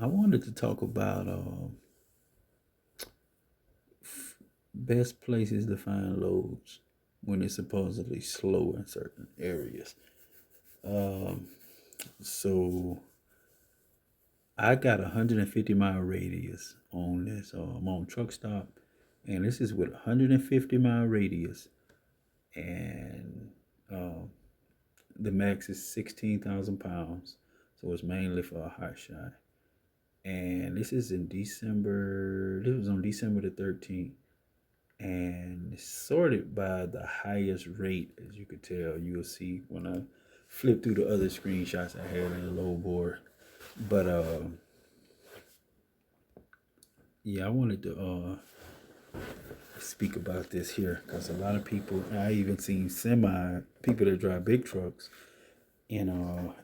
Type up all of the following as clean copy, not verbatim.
I wanted to talk about best places to find loads when it's supposedly slow in certain areas. Um, so I got a 150-mile radius on this. I'm on truck stop, and this is with a 150-mile radius, and um, the max is 16,000 pounds. So it's mainly for a hot shot. And this is in December. This was on December the 13th, and it's sorted by the highest rate, as you could tell. You'll see when I flip through the other screenshots I had in the low board. But yeah, I wanted to speak about this here because a lot of people, I even seen semi people that drive big trucks in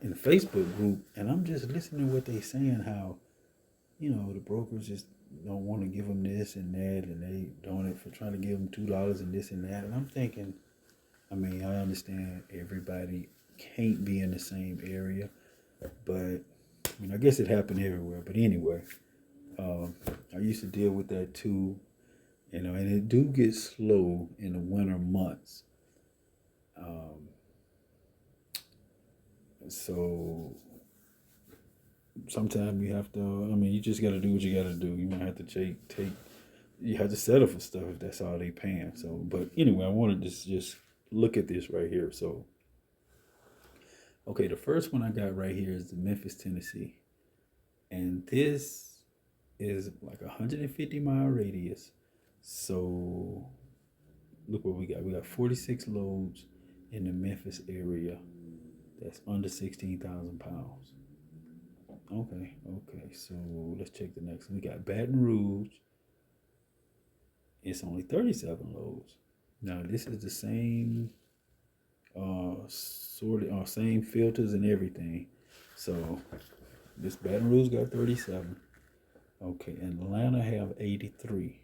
the Facebook group, and I'm just listening to what they saying, how the brokers just don't want to give them this and that, and they doing it for trying to give them $2 and this and that. And I'm thinking, I mean, I understand everybody can't be in the same area, but I guess it happened everywhere. But anyway, I used to deal with that too, and it do get slow in the winter months. Um, so sometimes you have to. I mean, you just got to do what you got to do. You might have to take. You have to settle for stuff if that's all they paying. So, but anyway, I wanted to just look at this right here. So, okay, the first one I got right here is the Memphis, Tennessee, and this is like a 150-mile radius. So, look what we got. We got 46 loads in the Memphis area. That's under 16,000 pounds. Okay. So let's check the next one. We got Baton Rouge. It's only 37 loads. Now this is the same same filters and everything. So this Baton Rouge got 37. Okay, Atlanta have 83.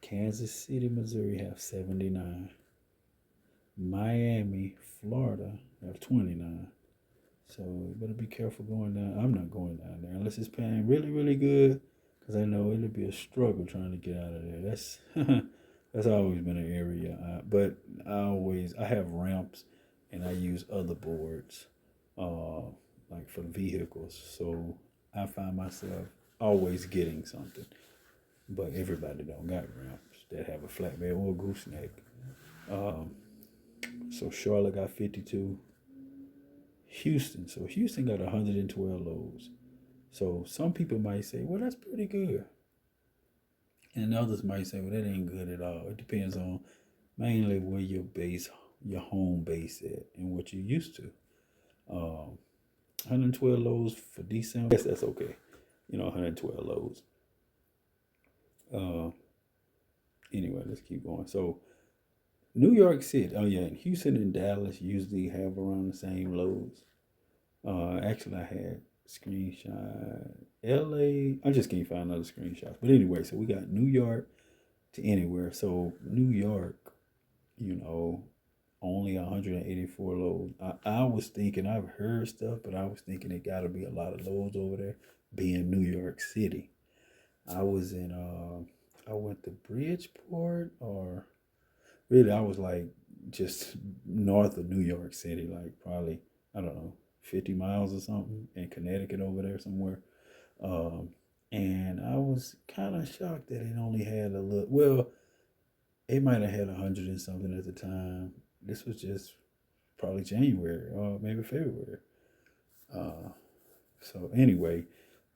Kansas City, Missouri have 79. Miami, Florida have 29. So you better be careful going down. I'm not going down there unless it's paying really, really good, because I know it'll be a struggle trying to get out of there. That's that's always been an area. But I have ramps, and I use other boards, uh, like for vehicles. So I find myself always getting something. But everybody don't got ramps that have a flatbed or a gooseneck. Um, so Charlotte got 52. Houston. So Houston got 112 loads. So some people might say, well, that's pretty good. And others might say, well, that ain't good at all. It depends on mainly where your home base at and what you're used to. 112 loads for December. Yes, that's okay. 112 loads. Uh, anyway, let's keep going. So New York City. Oh yeah, and Houston and Dallas usually have around the same loads. Actually, I had screenshot LA. I just can't find other screenshots. But anyway, so we got New York to anywhere. So New York, you know, only 184 loads. I was thinking, I've heard stuff, but I was thinking it got to be a lot of loads over there, being New York City. I was in, I went to Bridgeport, or really, I was like just north of New York City, like probably, I don't know, 50 miles or something, in Connecticut over there somewhere. Um, and I was kind of shocked that it only had a little, well, it might have had 100 and something at the time. This was just probably January or maybe February. Uh, so anyway,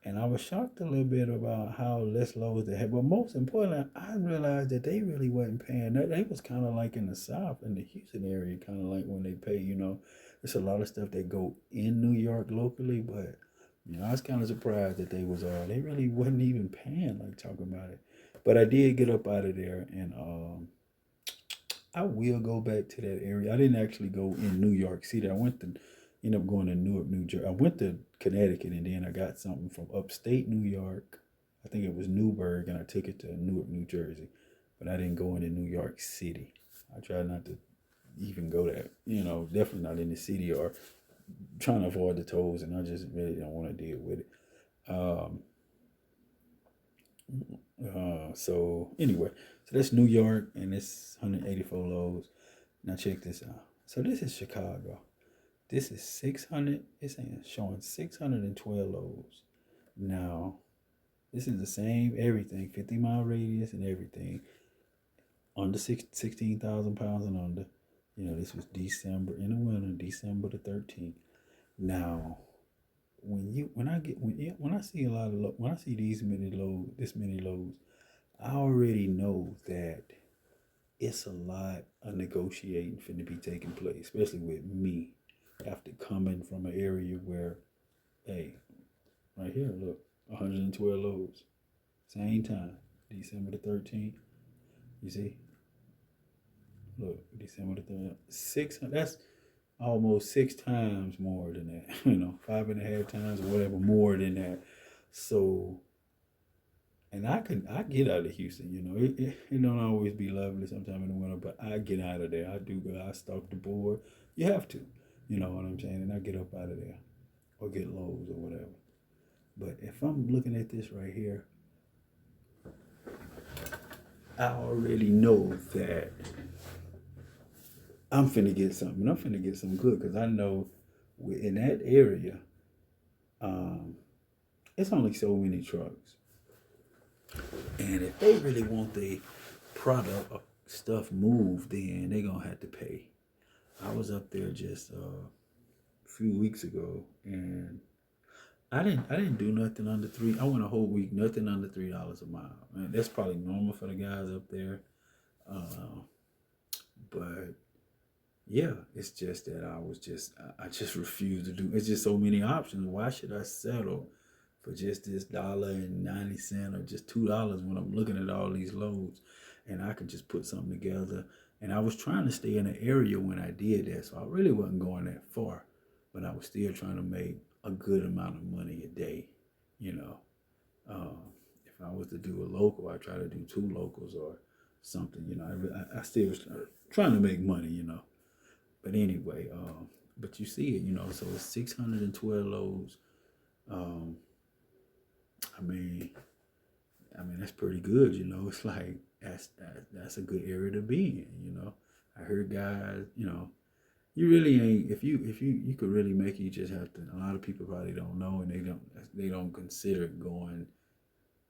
and I was shocked a little bit about how less loads they had. But most importantly, I realized that they really wasn't paying that. They was kind of like in the South, in the Houston area, kind of like when they pay, it's a lot of stuff that go in New York locally, but I was kind of surprised that they really wasn't even paying, like, talking about it. But I did get up out of there, and I will go back to that area. I didn't actually go in New York City. I went to end up going to Newark, New Jersey. I went to Connecticut, and then I got something from upstate New York. I think it was Newburgh, and I took it to Newark, New Jersey. But I didn't go into New York City. I tried not to even go there. Definitely not in the city or trying to avoid the tolls, and I just really don't want to deal with it. Um, so anyway, so that's New York, and it's 184 loads. Now check this out. So this is Chicago. This is 600. It's showing 612 loads. Now this is the same everything, 50-mile radius and everything. Under 16,000 pounds and under. This was December in the winter, December the 13th. Now, when I see when I see this many loads, I already know that it's a lot of negotiating finna be taking place, especially with me, after coming from an area where, hey, right here, look, 112 loads, same time, December the 13th. You see, look, December the 13th, 600. That's almost 6 times more than that. 5.5 times or whatever more than that. So, and I get out of Houston. It don't always be lovely sometime in the winter, but I get out of there. I do go. I stalk the board. You have to. You know what I'm saying? And I get up out of there or get lows or whatever. But if I'm looking at this right here, I already know that I'm finna get something. I'm finna get some good because I know in that area, um, it's only so many trucks. And if they really want the product or stuff moved, then they're gonna have to pay. I was up there just a few weeks ago, and I didn't do nothing under three. I went a whole week, nothing under $3 a mile. Man, that's probably normal for the guys up there. But yeah, it's just that I just refuse to do. It's just so many options. Why should I settle for just this $1.90 or just $2 when I'm looking at all these loads, and I can just put something together? And I was trying to stay in an area when I did that, so I really wasn't going that far, but I was still trying to make a good amount of money a day. You know, if I was to do a local, I try to do 2 locals or something. I still was trying to make money. But anyway, but you see it. So it's 612 loads. Um, I mean, that's pretty good. It's like that's a good area to be in. I heard guys. You really ain't. If you could really make it, you just have to. A lot of people probably don't know, and they don't consider going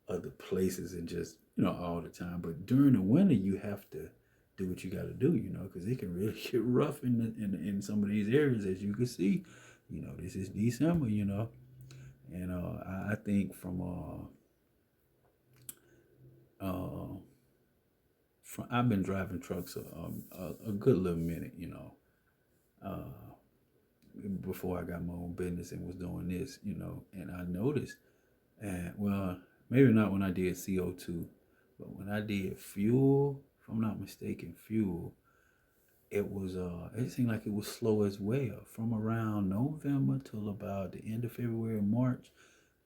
other places and just all the time. But during the winter, you have to do what you got to do. Because it can really get rough in some of these areas, as you can see. This is December. And I think I've been driving trucks a good little minute, before I got my own business and was doing this, and I noticed, and well, maybe not when I did CO2, but when I did fuel, if I'm not mistaken, fuel, it seemed like it was slow as well. From around November till about the end of February, March,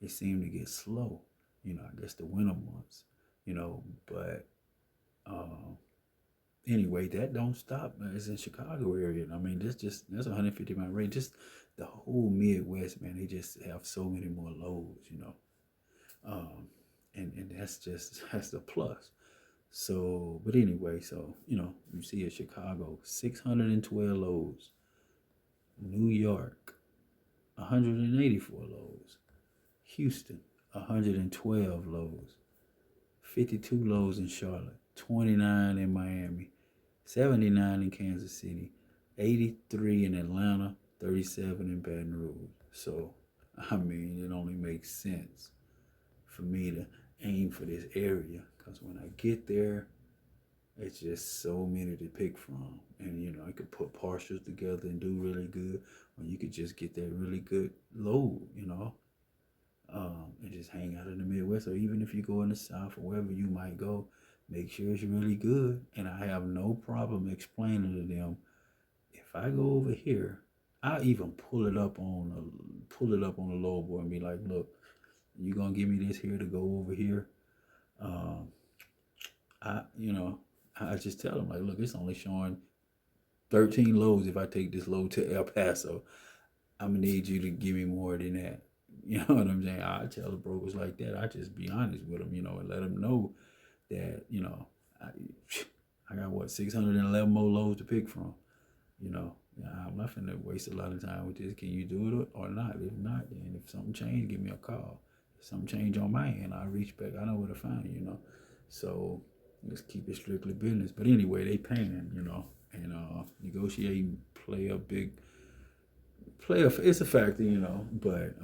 it seemed to get slow. I guess the winter months, but anyway, that don't stop. It's in Chicago area. I mean, that's 150-mile range. Just the whole Midwest, man. They just have so many more loads, and that's the plus. So, but anyway, so you see it, Chicago 612 loads, New York 184 loads, Houston 112 loads, 52 loads in Charlotte, 29 in Miami, 79 in Kansas City, 83 in Atlanta, 37 in Baton Rouge. So, I mean, it only makes sense for me to aim for this area, because when I get there, it's just so many to pick from. And, I could put partials together and do really good, or you could just get that really good load, and just hang out in the Midwest. Or even if you go in the South or wherever you might go, make sure it's really good. And I have no problem explaining to them, if I go over here, I'll even pull it up on the load board and be like, look, you gonna give me this here to go over here? I just tell them, like, look, it's only showing 13 loads if I take this load to El Paso. I'm gonna need you to give me more than that. You know what I'm saying? I tell the brokers like that. I just be honest with them, and let them know that, I, I got what 611 more loads to pick from. I'm not finna waste a lot of time with this. Can you do it or not? If not, then if something changed, give me a call. If something change on my end, I'll reach back. I know where to find you. So let's keep it strictly business. But anyway, they paying, and negotiating it's a factor, but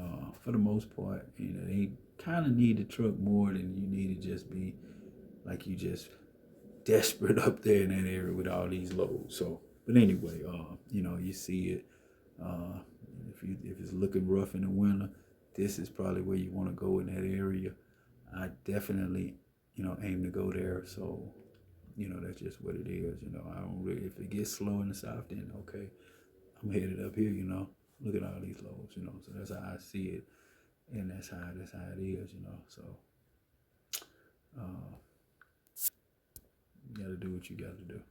for the most part, they kind of need the truck more than you need to just be like you just desperate up there in that area with all these loads. So, but anyway, you see it. Uh, if it's looking rough in the winter, this is probably where you want to go in that area. I definitely, aim to go there. So, that's just what it is. I don't really, if it gets slow in the south, then okay, I'm headed up here. Look at all these loads. So that's how I see it, and that's how it is. So uh, you got to do what you got to do.